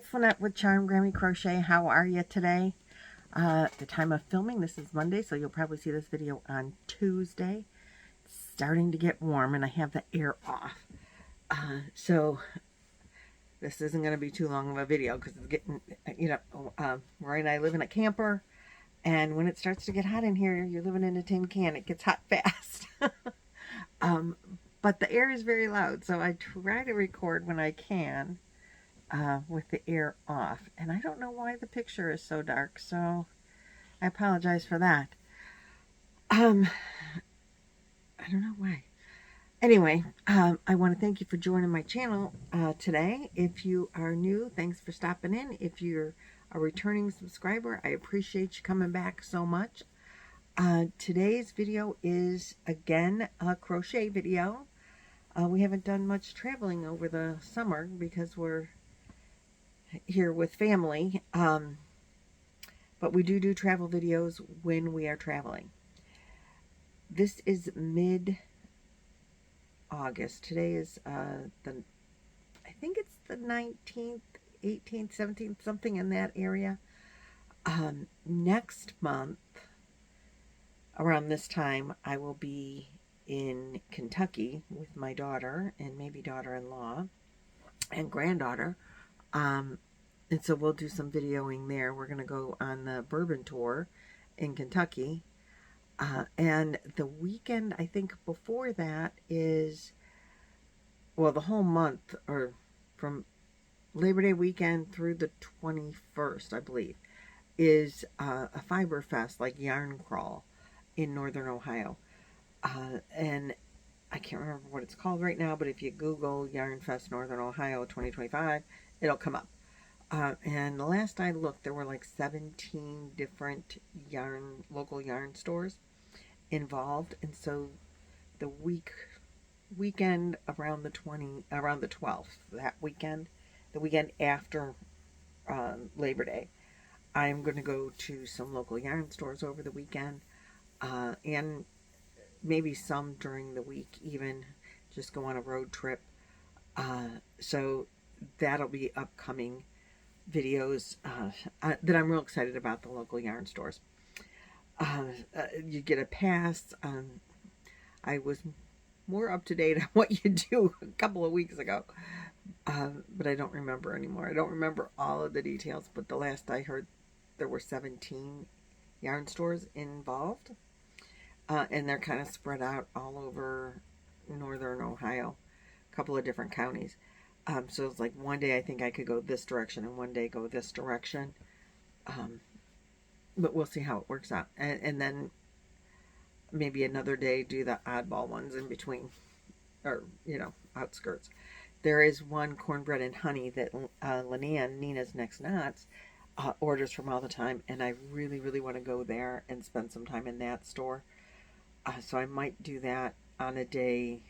it's Lynette with Charm Grammy Crochet. How are you today? The time of filming, this is Monday, so you'll probably see this video on Tuesday. It's starting to get warm, and I have the air off. So this isn't going to be too long of a video because it's getting, Roy and I live in a camper, and when it starts to get hot in here, you're living in a tin can. It gets hot fast. But the air is very loud, so I try to record when I can. With the air off, and I don't know why the picture is so dark, so I apologize for that. I don't know why. Anyway, I want to thank you for joining my channel today. If you are new, thanks for stopping in. If you're a returning subscriber, I appreciate you coming back so much. Today's video is again a crochet video. We haven't done much traveling over the summer because we're here with family, but we do travel videos when we are traveling. This is mid-August. Today is I think it's the 19th, 18th, 17th, something in that area. Next month, around this time, I will be in Kentucky with my daughter and maybe daughter-in-law and granddaughter. And so we'll do some videoing there. We're going to go on the bourbon tour in Kentucky. And the weekend, I think before that is, well, the whole month, or from Labor Day weekend through the 21st, I believe, is a fiber fest, like yarn crawl in Northern Ohio. And I can't remember what it's called right now, but if you Google Yarn Fest Northern Ohio 2025, it'll come up. And the last I looked, there were like 17 different local yarn stores involved. And so the weekend around the 12th, that weekend, the weekend after Labor Day, I'm going to go to some local yarn stores over the weekend, and maybe some during the week, even just go on a road trip. So that'll be upcoming videos that I'm real excited about, the local yarn stores. You get a pass. I was more up to date on what you do a couple of weeks ago, but I don't remember anymore. I don't remember all of the details, but the last I heard, there were 17 yarn stores involved, and they're kind of spread out all over Northern Ohio, a couple of different counties. So it's like one day I think I could go this direction and one day go this direction. But we'll see how it works out. And then maybe another day do the oddball ones in between, or, outskirts. There is one cornbread and honey that Lynanne, Nina's Next Knots, orders from all the time. And I really, really want to go there and spend some time in that store. So I might do that on a day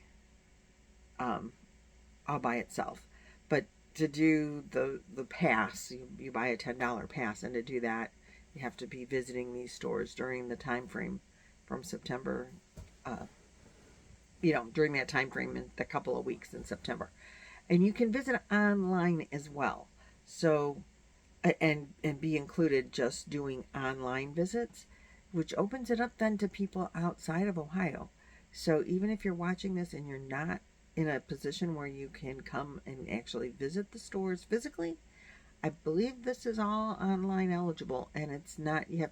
all by itself. But to do the pass, you buy a $10 pass, and to do that, you have to be visiting these stores during the time frame from September, during that time frame in the couple of weeks in September. And you can visit online as well. So, and be included just doing online visits, which opens it up then to people outside of Ohio. So even if you're watching this and you're not in a position where you can come and actually visit the stores physically, I believe this is all online eligible, and it's not, you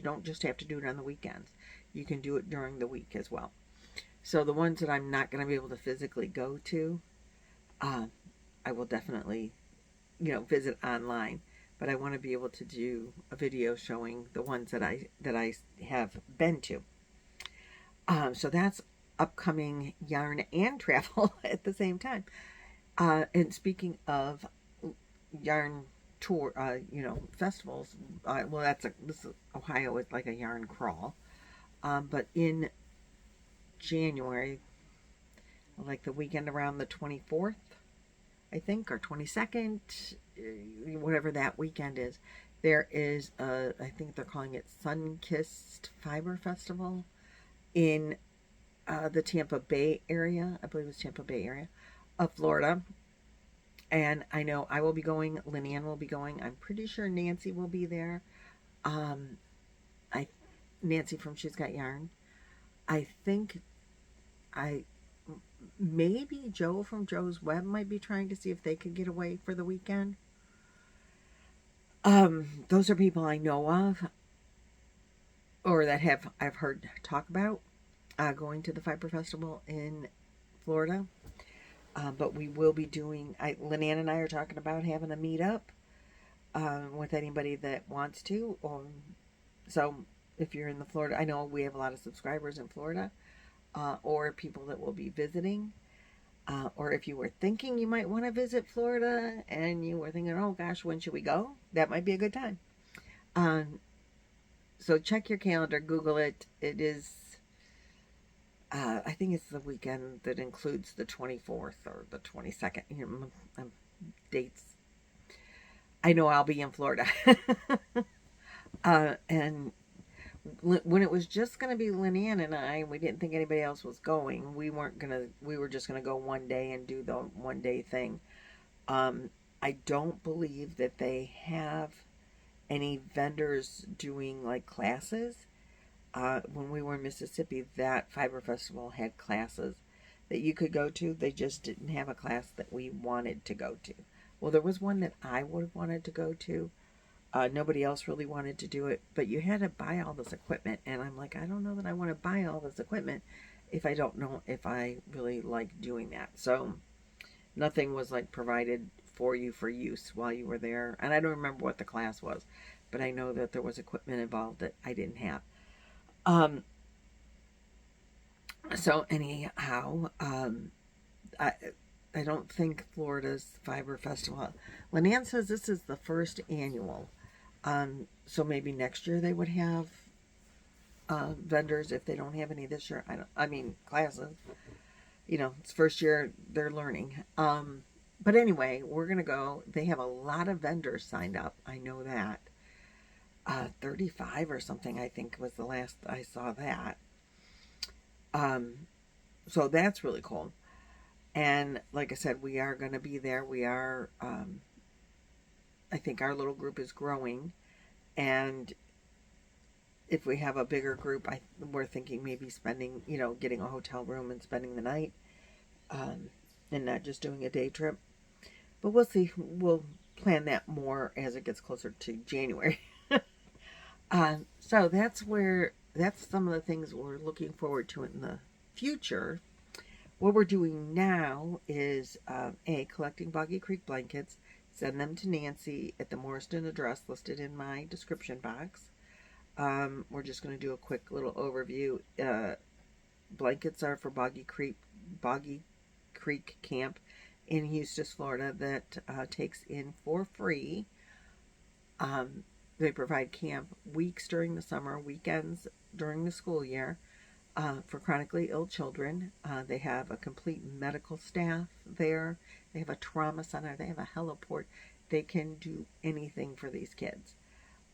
don't just have to do it on the weekends. You can do it during the week as well. So the ones that I'm not going to be able to physically go to, I will definitely, visit online, but I want to be able to do a video showing the ones that I have been to. So that's upcoming yarn and travel at the same time. And speaking of yarn tour, festivals, well, this is Ohio, it's like a yarn crawl. But in January, like the weekend around the 24th, I think, or 22nd, whatever that weekend is, there is I think they're calling it Sun-Kissed Fiber Festival in the Tampa Bay area. I believe it's Tampa Bay area of Florida. And I know I will be going. Lynanne will be going. I'm pretty sure Nancy will be there. Um, I Nancy from She's Got Yarn. I think I maybe Joe from Joe's Web might be trying to see if they could get away for the weekend. Those are people I know of, or that have I've heard talk about going to the Fiber Festival in Florida. But we will be doing. Lynanne and I are talking about having a meetup with anybody that wants to. So if you're in the Florida, I know we have a lot of subscribers in Florida, or people that will be visiting. Or if you were thinking you might want to visit Florida and you were thinking, oh gosh, when should we go? That might be a good time. So check your calendar, Google it. It is, I think it's the weekend that includes the 24th or the 22nd. Dates. I know I'll be in Florida. And when it was just going to be Lynanne and I, we didn't think anybody else was going. We were just going to go one day and do the one day thing. I don't believe that they have any vendors doing like classes. When we were in Mississippi, that Fiber Festival had classes that you could go to. They just didn't have a class that we wanted to go to. Well, there was one that I would have wanted to go to. Nobody else really wanted to do it, but you had to buy all this equipment, and I'm like, I don't know that I want to buy all this equipment if I don't know if I really like doing that. So nothing was like provided for you for use while you were there, and I don't remember what the class was, but I know that there was equipment involved that I didn't have. So anyhow, I don't think Florida's Fiber Festival. Lynanne says this is the first annual. So maybe next year they would have vendors if they don't have any this year. I mean classes. It's first year they're learning. But anyway, we're gonna go. They have a lot of vendors signed up. I know that. 35 or something, I think, was the last I saw that. So that's really cool. And like I said, we are going to be there. We are, I think our little group is growing. And if we have a bigger group, we're thinking maybe spending, getting a hotel room and spending the night, and not just doing a day trip. But we'll see. We'll plan that more as it gets closer to January. So that's some of the things we're looking forward to in the future. What we're doing now is collecting Boggy Creek blankets, send them to Nancy at the Morriston address listed in my description box. We're just going to do a quick little overview. Blankets are for Boggy Creek Camp in Eustis, Florida, that takes in for free. They provide camp weeks during the summer, weekends during the school year. For chronically ill children. They have a complete medical staff there. They have a trauma center. They have a heliport. They can do anything for these kids.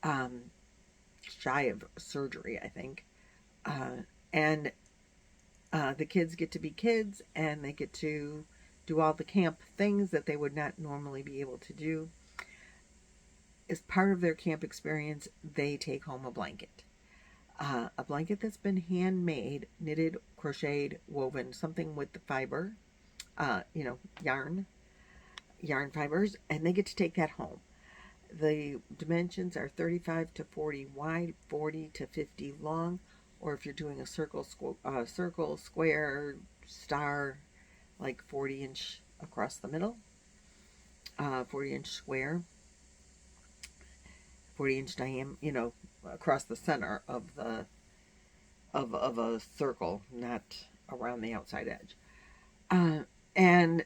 Shy of surgery, I think. And the kids get to be kids, and they get to do all the camp things that they would not normally be able to do. As part of their camp experience, they take home a blanket. A blanket that's been handmade, knitted, crocheted, woven, something with the fiber, yarn fibers, and they get to take that home. The dimensions are 35 to 40 wide, 40 to 50 long, or if you're doing a circle, square, star, like 40-inch across the middle, 40-inch square, 40-inch diameter, across the center of a circle, not around the outside edge. And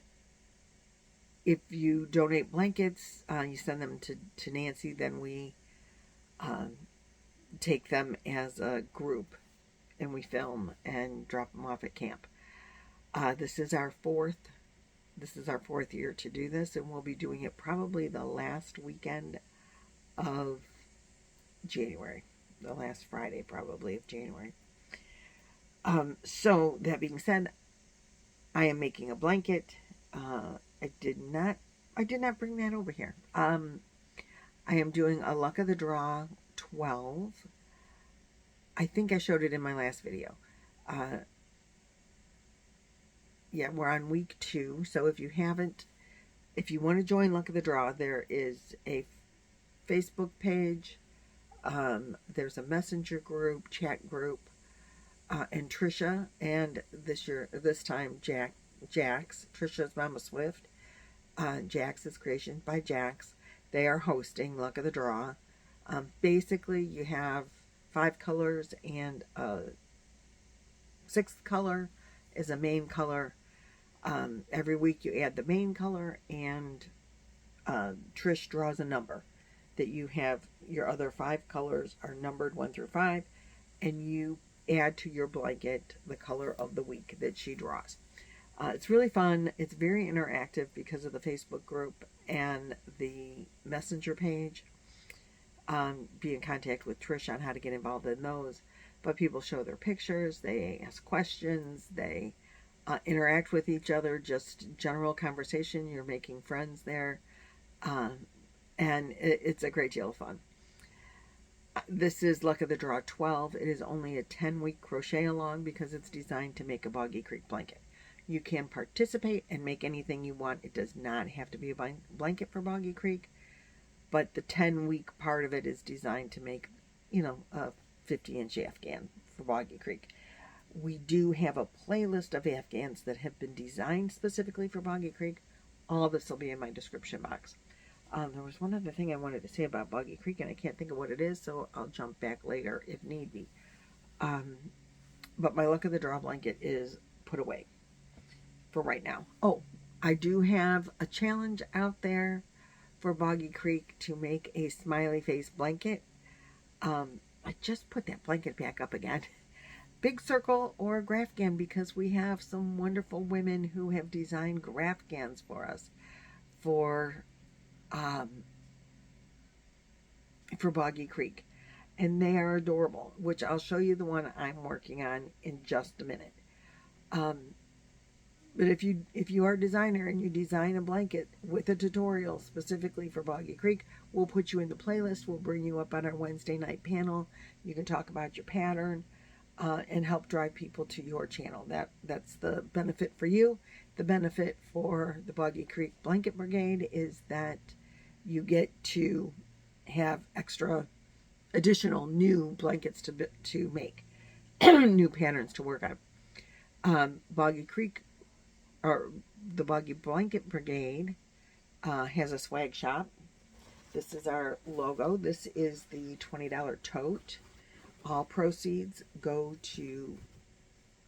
if you donate blankets, you send them to Nancy, then we take them as a group and we film and drop them off at camp. This is our fourth year to do this, and we'll be doing it probably the last weekend of January, the last Friday probably of January. So that being said, I am making a blanket. I did not I did not bring that over here. I am doing a Luck of the Draw 12. I think I showed it in my last video. Yeah, we're on week 2. So if you want to join Luck of the Draw, there is a Facebook page. There's a messenger group, chat group, and Trisha, and this time Jax, Trisha's Mama Swift, Jax's Creation by Jax. They are hosting Luck of the Draw. Basically, you have 5 colors, and a 6th color is a main color. Every week you add the main color, and Trish draws a number that you have. Your other 5 colors are numbered 1 through 5, and you add to your blanket the color of the week that she draws. It's really fun. It's very interactive because of the Facebook group and the messenger page. Be in contact with Trish on how to get involved in those. But people show their pictures, they ask questions, they interact with each other, just general conversation. You're making friends there. And it's a great deal of fun. This is Luck of the Draw 12. It is only a 10-week crochet along because it's designed to make a Boggy Creek blanket. You can participate and make anything you want. It does not have to be a blanket for Boggy Creek, but the 10-week part of it is designed to make, a 50-inch Afghan for Boggy Creek. We do have a playlist of Afghans that have been designed specifically for Boggy Creek. All this will be in my description box. There was one other thing I wanted to say about Boggy Creek, and I can't think of what it is, so I'll jump back later if need be. But my Luck of the Draw blanket is put away for right now. Oh, I do have a challenge out there for Boggy Creek to make a smiley face blanket. I just put that blanket back up again. Big Circle or Graphghan, because we have some wonderful women who have designed Graphghans for us for Boggy Creek, and they are adorable, which I'll show you the one I'm working on in just a minute. But if you are a designer and you design a blanket with a tutorial specifically for Boggy Creek, we'll put you in the playlist. We'll bring you up on our Wednesday night panel. You can talk about your pattern and help drive people to your channel. That's the benefit for you. The benefit for the Boggy Creek Blanket Brigade is that you get to have additional new blankets to make, new patterns to work on. Boggy Creek, or the Boggy Blanket Brigade, has a swag shop. This is our logo. This is the $20 tote. All proceeds go to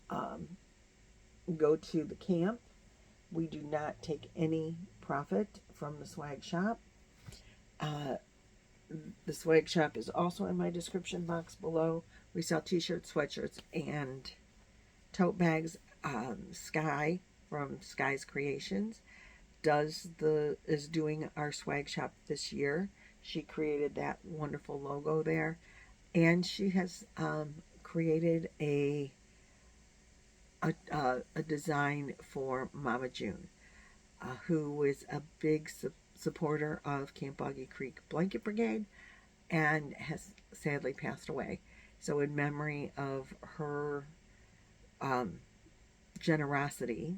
the camp. We do not take any profit from the swag shop. The swag shop is also in my description box below. We sell t-shirts, sweatshirts, and tote bags. Sky from Sky's Creations is doing our swag shop this year. She created that wonderful logo there, and she has created a design for Mama June, who is a big supporter of Camp Boggy Creek Blanket Brigade and has sadly passed away. So in memory of her generosity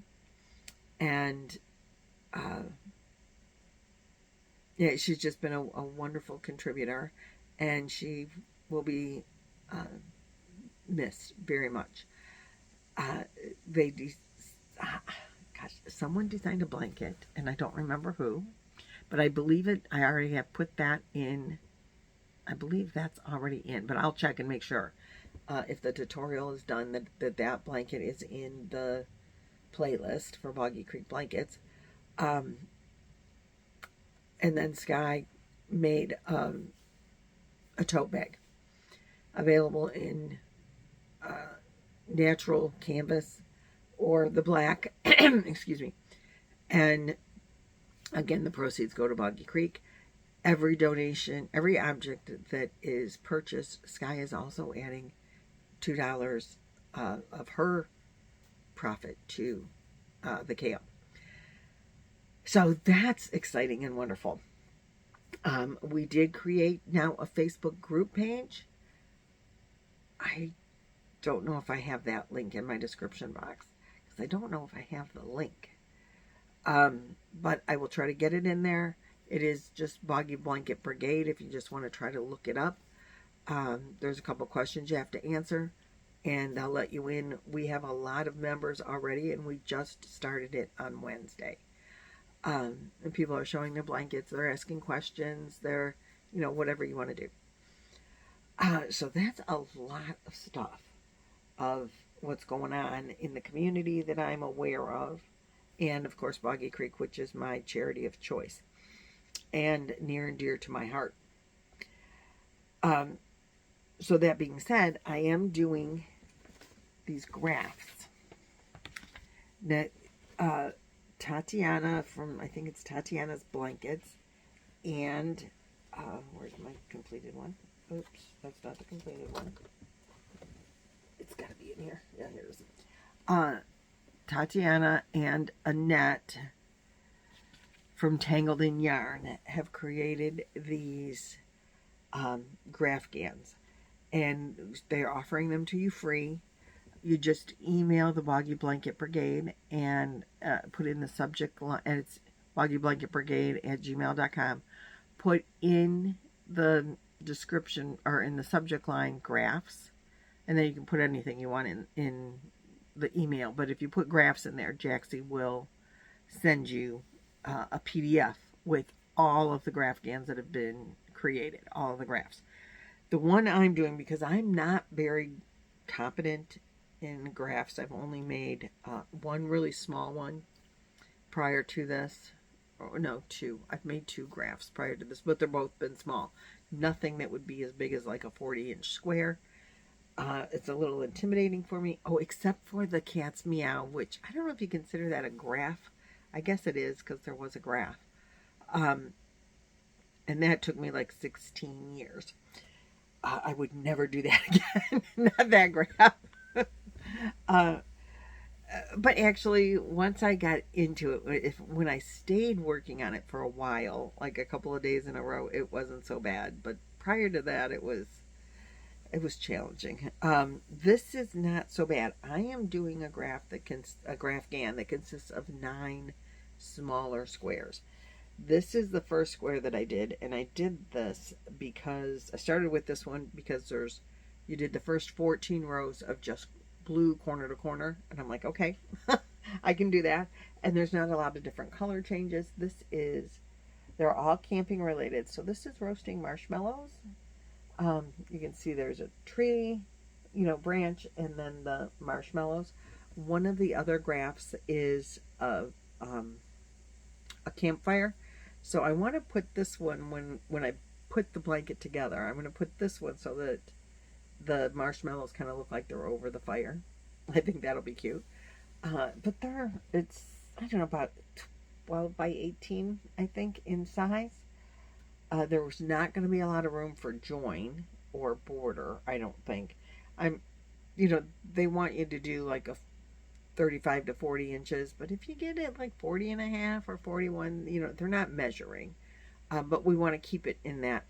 and she's just been a wonderful contributor, and she will be missed very much. Someone designed a blanket, and I don't remember who, but I believe I already have put that in. I believe that's already in, but I'll check and make sure if the tutorial is done that blanket is in the playlist for Boggy Creek blankets. And then Sky made a tote bag available in natural canvas or the black. Excuse me. And again, the proceeds go to Boggy Creek. Every donation, every object that is purchased, Sky is also adding $2 of her profit to the camp. So that's exciting and wonderful. We did create now a Facebook group page. I don't know if I have that link in my description box because I don't know if I have the link. But I will try to get it in there. It is just Boggy Blanket Brigade if you just want to try to look it up. There's a couple questions you have to answer, and I'll let you in. We have a lot of members already, and we just started it on Wednesday. And people are showing their blankets, they're asking questions, they're, whatever you want to do. So that's a lot of stuff of what's going on in the community that I'm aware of. And of course, Boggy Creek, which is my charity of choice and near and dear to my heart. So that being said, I am doing these graphs that Tatiana from, I think it's Tatiana's Blankets, and where's my completed one? Oops, that's not the completed one. It's got to be in here. Yeah, here it is. Tatiana and Annette from Tangled in Yarn have created these Graphghans, and they're offering them to you free. You just email the Boggy Blanket Brigade and put in the subject line, and it's boggyblanketbrigade@gmail.com. Put in the description or in the subject line graphs, and then you can put anything you want in the email. But if you put graphs in there, Jaxie will send you a PDF with all of the Graphghans that have been created, all of the graphs. The one I'm doing, because I'm not very competent in graphs, I've only made one really small one prior to this. Oh, no, two. I've made two graphs prior to this, but they're both been small. Nothing that would be as big as like a 40-inch square. It's a little intimidating for me. Oh, except for the cat's meow, which I don't know if you consider that a graph. I guess it is because there was a graph. And that took me like 16 years. I would never do that again. Not that graph. But actually, once I got into it, when I stayed working on it for a while, like a couple of days in a row, it wasn't so bad. But prior to that, it was challenging. This is not so bad. I am doing a Graphghan that consists of 9 smaller squares. This is the first square that I did, and I did this because I started with this one because you did the first 14 rows of just blue corner to corner, and I'm like, okay, I can do that. And there's not a lot of different color changes. They're all camping related. So this is roasting marshmallows. You can see there's a tree, branch, and then the marshmallows. One of the other graphs is a campfire. So I want to put this one when I put the blanket together. I'm going to put this one so that the marshmallows kind of look like they're over the fire. I think that'll be cute. But it's, I don't know, about 12 by 18, I think, in size. There was not going to be a lot of room for join or border, I don't think. They want you to do like a 35 to 40 inches, but if you get it like 40 and a half or 41, they're not measuring. But we want to keep it in that,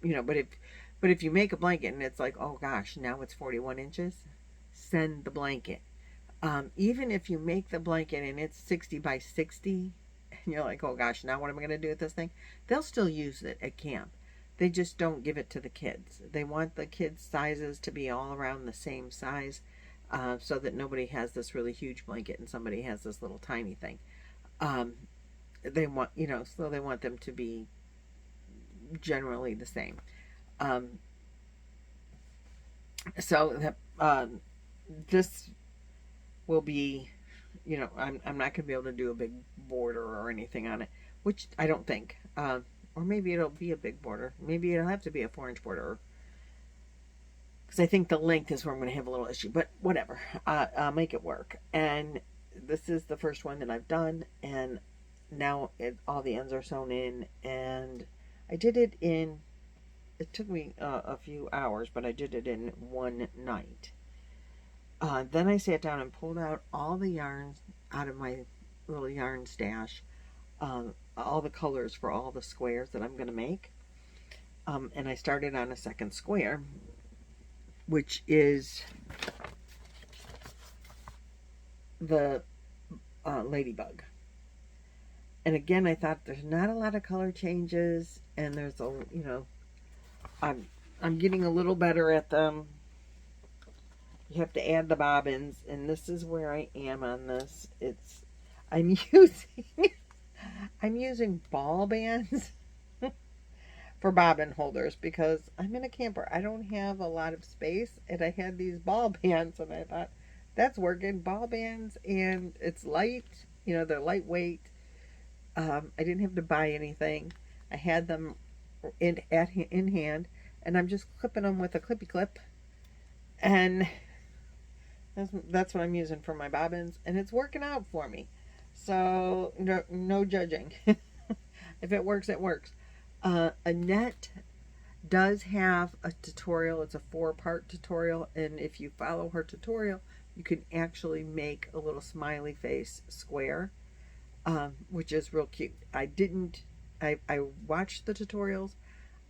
but if you make a blanket and it's like, oh gosh, now it's 41 inches, send the blanket. Even if you make the blanket and it's 60 by 60, and you're like, oh gosh, now what am I going to do with this thing? They'll still use it at camp. They just don't give it to the kids. They want the kids' sizes to be all around the same size, so that nobody has this really huge blanket and somebody has this little tiny thing. They want, so they want them to be generally the same. So this will be, I'm not going to be able to do a big border or anything on it, which I don't think. Or maybe it'll be a big border. Maybe it'll have to be a 4-inch border, because I think the length is where I'm going to have a little issue. But whatever, I'll make it work. And this is the first one that I've done, and now all the ends are sewn in, and I did it in. It took me a few hours, but I did it in one night. Then I sat down and pulled out all the yarns out of my little yarn stash. all the colors for all the squares that I'm going to make. And I started on a second square, which is the ladybug. And again, I thought there's not a lot of color changes, and there's a, you know, I'm getting a little better at them. You have to add the bobbins, and this is where I am on this. I'm using ball bands for bobbin holders because I'm in a camper. I don't have a lot of space, and I had these ball bands, and I thought that's working. Ball bands, and it's light. You know, they're lightweight. I didn't have to buy anything. I had them in hand, and I'm just clipping them with a clippy clip, and that's what I'm using for my bobbins, and it's working out for me. So no judging. If it works, it works. Annette does have a tutorial. It's a 4-part tutorial, and if you follow her tutorial, you can actually make a little smiley face square, which is real cute. I watched the tutorials.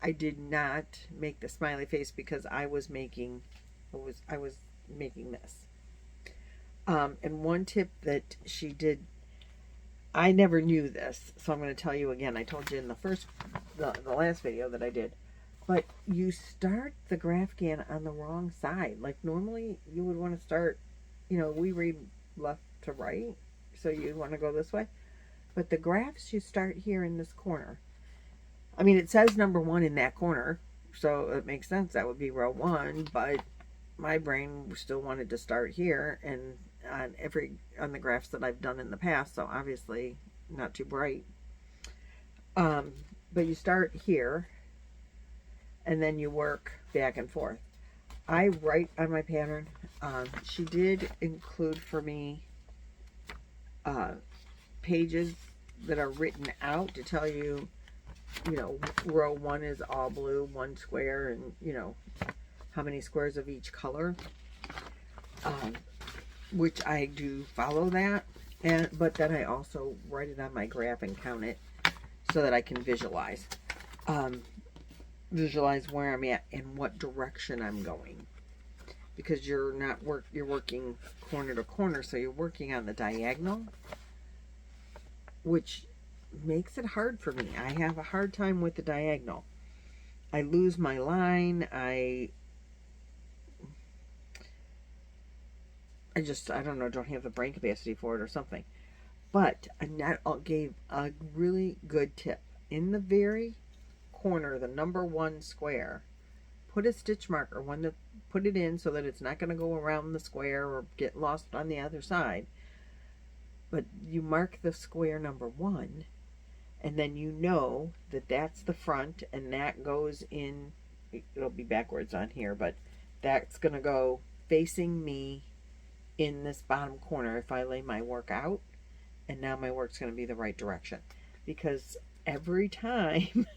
I did not make the smiley face because I was making this. And one tip that she did, I never knew this, so I'm going to tell you again. I told you in the last video that I did, but you start the Graphghan on the wrong side. Like normally you would want to start, you know, we read left to right, so you want to go this way. But the graphs, you start here in this corner. I mean, it says number 1 in that corner, so it makes sense. That would be row 1, but my brain still wanted to start here, and on the graphs that I've done in the past, so obviously not too bright. But you start here, and then you work back and forth. I write on my pattern. She did include for me pages that are written out to tell you, you know, row 1 is all blue, 1 square, and you know how many squares of each color, which I do follow that, but then I also write it on my graph and count it so that I can visualize where I'm at and what direction I'm going, because you're working corner to corner, so you're working on the diagonal, which makes it hard for me. I have a hard time with the diagonal. I lose my line. I don't know, don't have the brain capacity for it or something. But Annette gave a really good tip. In the very corner, the number 1 square, put a stitch marker, put it in so that it's not going to go around the square or get lost on the other side. But you mark the square number 1, and then you know that that's the front, and that goes in, it'll be backwards on here, but that's going to go facing me in this bottom corner if I lay my work out, and now my work's going to be the right direction. Because every time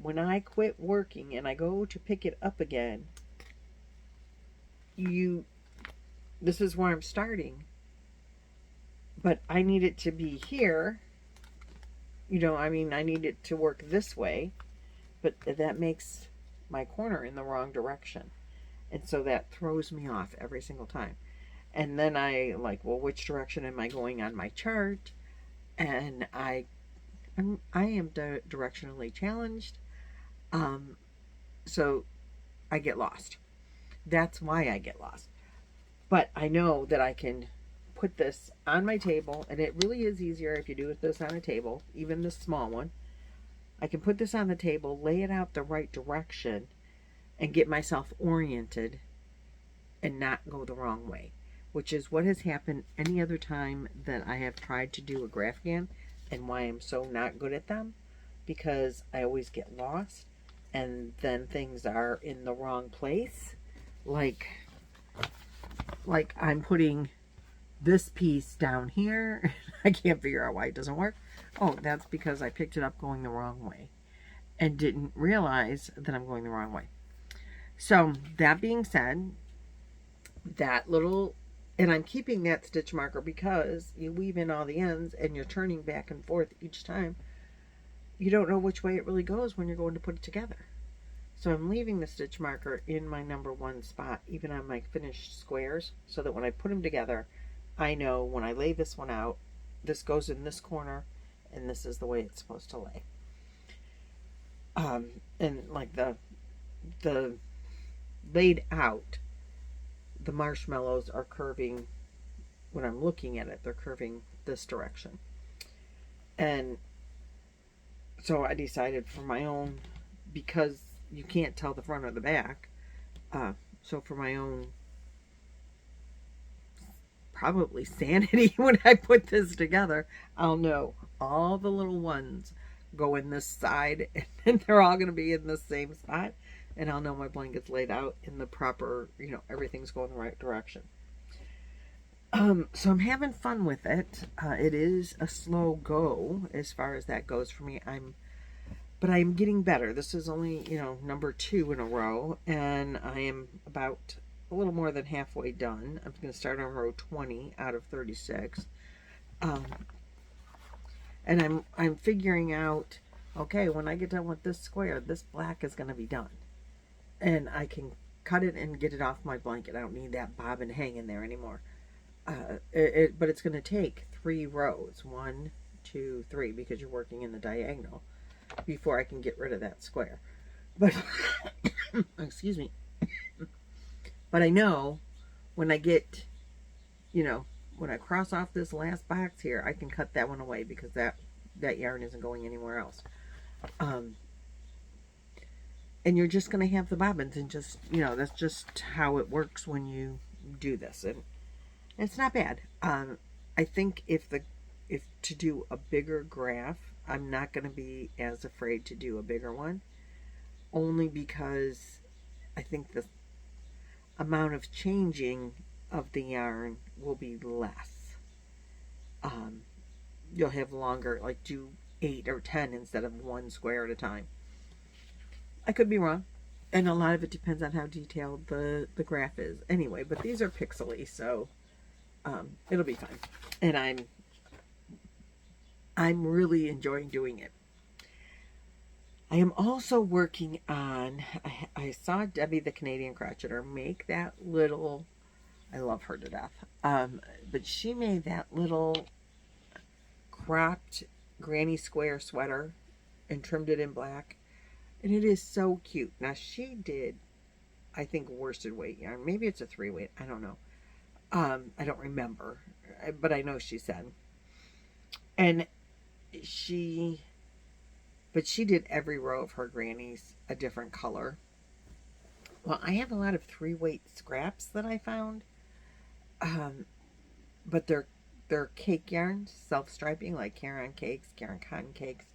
when I quit working and I go to pick it up again, this is where I'm starting, but I need it to be here. You know, I mean, I need it to work this way, but that makes my corner in the wrong direction. And so that throws me off every single time. And then I like, well, which direction am I going on my chart? And I am directionally challenged. So I get lost. That's why I get lost. But I know that I can put this on my table, and it really is easier if you do this on a table, even this small one. I can put this on the table, lay it out the right direction, and get myself oriented and not go the wrong way, which is what has happened any other time that I have tried to do a Graphghan, and why I'm so not good at them, because I always get lost, and then things are in the wrong place. Like I'm putting this piece down here. I can't figure out why it doesn't work. Oh, that's because I picked it up going the wrong way and didn't realize that I'm going the wrong way. So that being said, that little And I'm keeping that stitch marker because you weave in all the ends and you're turning back and forth each time. You don't know which way it really goes when you're going to put it together. So I'm leaving the stitch marker in my number 1 spot, even on my finished squares, so that when I put them together, I know when I lay this one out, this goes in this corner, and this is the way it's supposed to lay. And like the laid out, the marshmallows are curving, when I'm looking at it, they're curving this direction. And so I decided for my own, because you can't tell the front or the back, so for my own probably sanity, when I put this together, I'll know all the little ones go in this side and they're all going to be in the same spot, and I'll know my blanket's laid out in the proper, everything's going the right direction. So I'm having fun with it. It is a slow go as far as that goes for me. But I'm getting better. This is only, number 2 in a row, and I am about a little more than halfway done. I'm going to start on row 20 out of 36. And I'm figuring out, okay, when I get done with this square, this black is going to be done. And I can cut it and get it off my blanket. I don't need that bobbin hanging there anymore. But it's going to take 3 rows. 1, 2, 3, because you're working in the diagonal, before I can get rid of that square. But excuse me. But I know when I get, when I cross off this last box here, I can cut that one away, because that yarn isn't going anywhere else. And you're just going to have the bobbins, and just, that's just how it works when you do this. And it's not bad. I think if to do a bigger graph, I'm not going to be as afraid to do a bigger one, only because I think the amount of changing of the yarn will be less. You'll have longer, like do 8 or 10 instead of 1 square at a time. I could be wrong, and a lot of it depends on how detailed the graph is anyway, but these are pixely, so it'll be fine. And I'm really enjoying doing it. I am also working on, I saw Debbie the Canadian Crocheter make that little, I love her to death, but she made that little cropped granny square sweater and trimmed it in black, and it is so cute. Now she did, I think, worsted weight yarn. Maybe it's a 3 weight, I don't know. I don't remember, but I know she said. And she did every row of her grannies a different color. Well, I have a lot of 3 weight scraps that I found, but they're cake yarns, self-striping, like Caron cakes, Caron cotton cakes,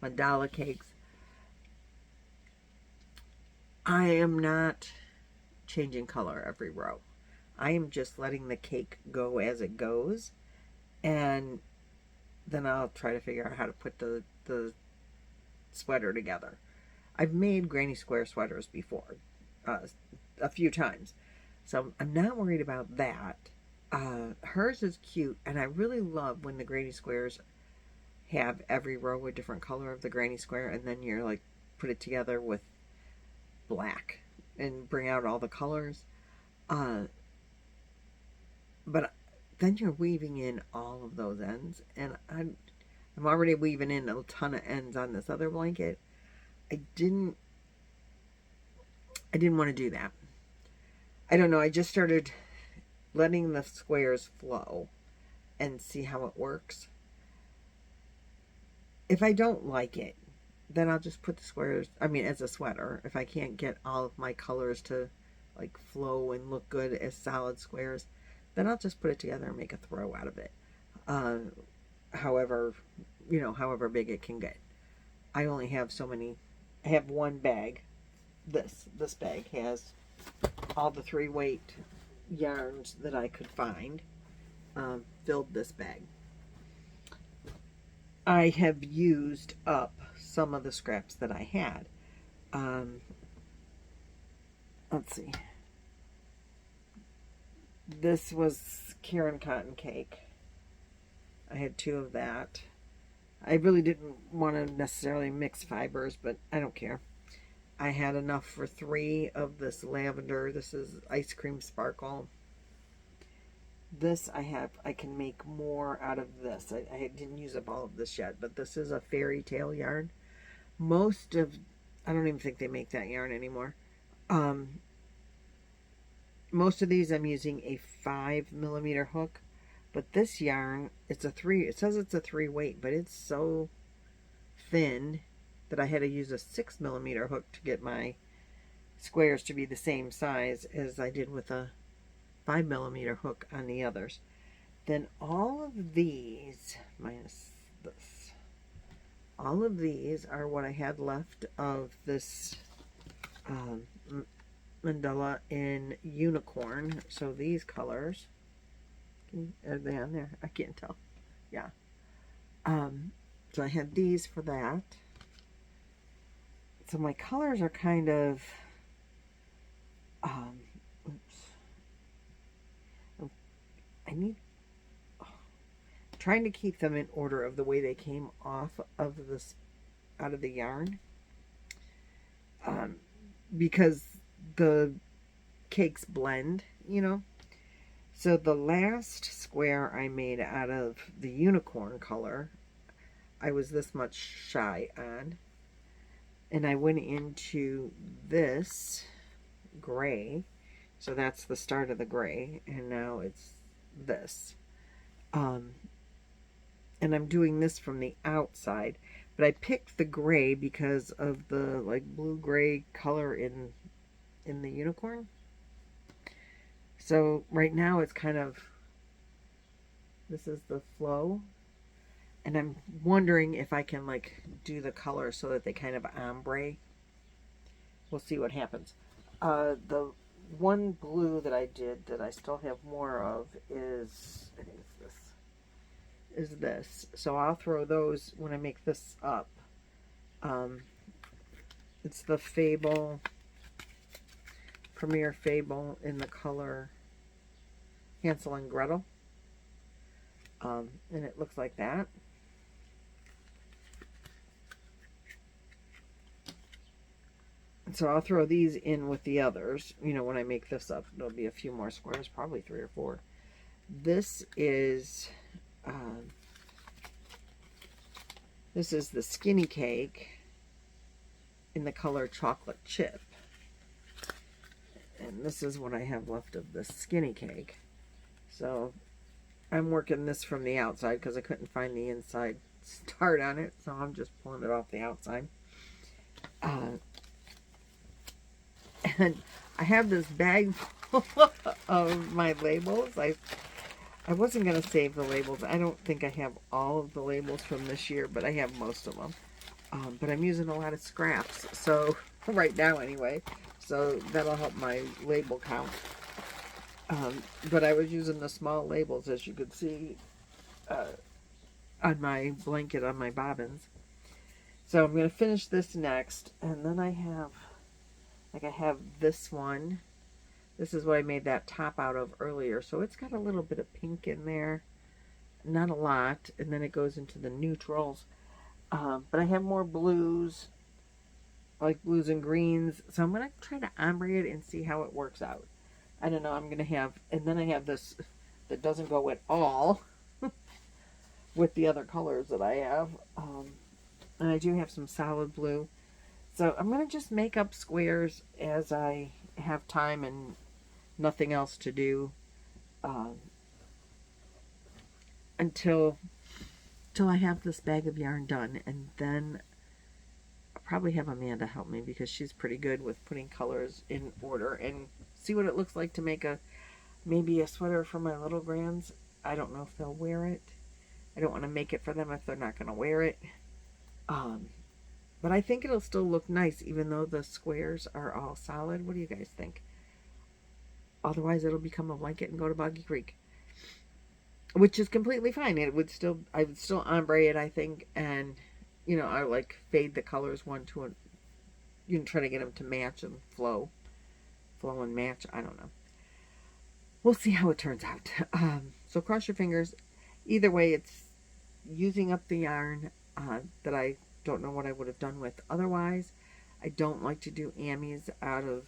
mandala cakes. I am not changing color every row. I am just letting the cake go as it goes, and then I'll try to figure out how to put the sweater together. I've made granny square sweaters before, a few times, so I'm not worried about that. Hers is cute, and I really love when the granny squares have every row a different color of the granny square, and then you're like, put it together with black and bring out all the colors. But then you're weaving in all of those ends, and I'm already weaving in a ton of ends on this other blanket. I didn't want to do that. I don't know, I just started letting the squares flow and see how it works. If I don't like it, then I'll just put the squares, as a sweater. If I can't get all of my colors to like flow and look good as solid squares, then I'll just put it together and make a throw out of it. However big it can get. I only have so many. I have one bag. This bag has all the 3 weight yarns that I could find. Filled this bag. I have used up some of the scraps that I had. Let's see. This was Karen Cotton Cake. I had 2 of that. I really didn't want to necessarily mix fibers, but I don't care. I had enough for 3 of this lavender. This is Ice Cream Sparkle. This I can make more out of this. I didn't use up all of this yet, but this is a fairy tale yarn. I don't even think they make that yarn anymore. Most of these I'm using a 5mm hook, but this yarn, it says it's a 3 weight, but it's so thin that I had to use a 6mm hook to get my squares to be the same size as I did with a 5mm hook on the others. Then all of these, minus this, all of these are what I had left of this mandala in unicorn. So these colors, are they on there? I can't tell. Yeah. So I had these for that. So my colors are kind of, trying to keep them in order of the way they came off of this, out of the yarn, because the cakes blend, you know. So the last square I made out of the unicorn color, I was this much shy on, and I went into this gray, so that's the start of the gray, and now it's this. And I'm doing this from the outside, but I picked the gray because of the like blue-gray color in the unicorn. So right now it's kind of, this is the flow, and I'm wondering if I can like do the color so that they kind of ombre. We'll see what happens. The one blue that I did that I still have more of is, I think it's this. Is this. So I'll throw those when I make this up. It's the Fable, Premier Fable in the color Hansel and Gretel. And it looks like that. So I'll throw these in with the others. You know, when I make this up, there'll be a few more squares, probably 3 or 4. This is the Skinny Cake in the color Chocolate Chip. And this is what I have left of the Skinny Cake. So I'm working this from the outside because I couldn't find the inside start on it. So I'm just pulling it off the outside. And I have this bag full of my labels. I wasn't going to save the labels. I don't think I have all of the labels from this year, but I have most of them. But I'm using a lot of scraps, so right now anyway. So that'll help my label count. But I was using the small labels, as you could see, on my blanket, on my bobbins. So I'm going to finish this next, and then I have this one. This is what I made that top out of earlier. So it's got a little bit of pink in there. Not a lot. And then it goes into the neutrals. But I have more blues, like blues and greens. So I'm going to try to ombre it and see how it works out. I don't know. I'm going to have, and then I have this that doesn't go at all with the other colors that I have. And I do have some solid blue. So I'm going to just make up squares as I have time and nothing else to do until I have this bag of yarn done, and then I'll probably have Amanda help me because she's pretty good with putting colors in order and see what it looks like to make maybe a sweater for my little grands. I don't know if they'll wear it. I don't want to make it for them if they're not going to wear it. But I think it'll still look nice even though the squares are all solid. What do you guys think? Otherwise, it'll become a blanket and go to Boggy Creek, which is completely fine. I would still ombre it, I think, and you know, I like fade the colors one to one. You can try to get them to match and flow and match. I don't know. we'll see how it turns out. So cross your fingers. Either way, it's using up the yarn that I don't know what I would have done with otherwise. I don't like to do ammies out of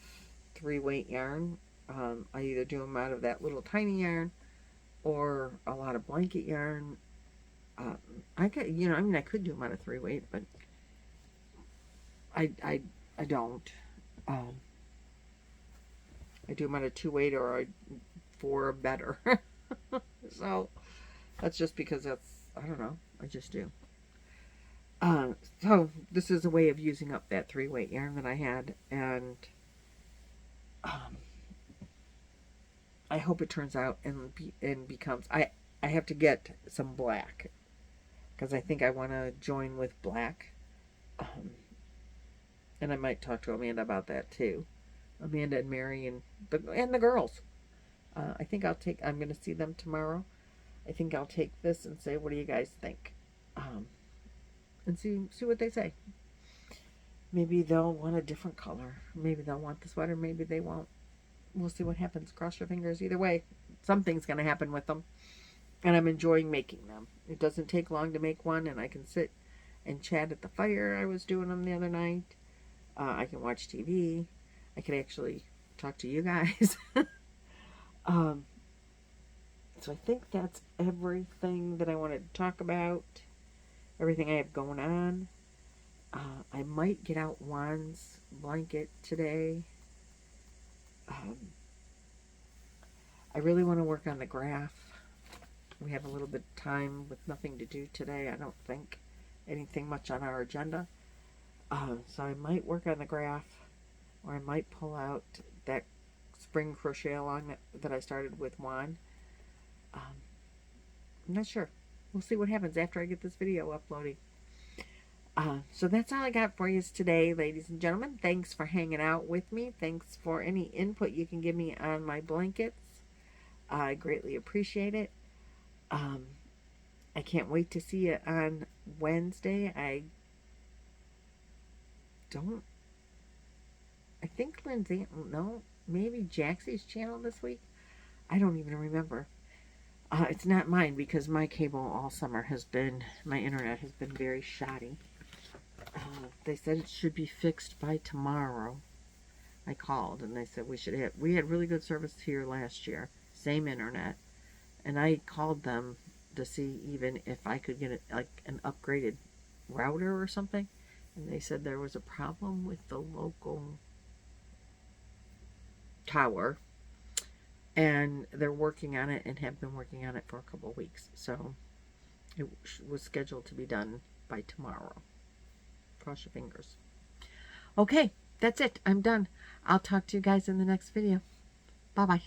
3-weight yarn. I either do them out of that little tiny yarn or a lot of blanket yarn. I could, I mean, I could do them out of 3-weight, but I don't. I do them out of 2-weight or 4 or better. So that's just because I don't know, I just do. So this is a way of using up that 3-weight yarn that I had, and I hope it turns out and becomes. I have to get some black because I think I want to join with black, and I might talk to Amanda about that too. Amanda and Mary and the girls. I think I'm going to see them tomorrow. I think I'll take this and say, what do you guys think? And see what they say. Maybe they'll want a different color. Maybe they'll want the sweater. Maybe they won't. We'll see what happens. Cross your fingers. Either way, something's going to happen with them. And I'm enjoying making them. It doesn't take long to make one, and I can sit and chat at the fire. I was doing them the other night. I can watch TV. I can actually talk to you guys. So I think that's everything that I wanted to talk about. Everything I have going on. I might get out Juan's blanket today. I really want to work on the graph. We have a little bit of time with nothing to do today. I don't think anything much on our agenda. So I might work on the graph, or I might pull out that spring crochet along that I started with Juan. I'm not sure. We'll see what happens after I get this video uploaded. So that's all I got for you today, ladies and gentlemen. Thanks for hanging out with me. Thanks for any input you can give me on my blankets. I greatly appreciate it. I can't wait to see you on Wednesday. I think Lindsay, no, maybe Jaxie's channel this week. I don't even remember. It's not mine because my cable all summer my internet has been very shoddy. They said it should be fixed by tomorrow. I called and they said we had really good service here last year, same internet, and I called them to see even if I could get an upgraded router or something, and they said there was a problem with the local tower, and they're working on it and have been working on it for a couple of weeks. So it was scheduled to be done by tomorrow. Cross your fingers. Okay, that's it. I'm done. I'll talk to you guys in the next video. Bye-bye.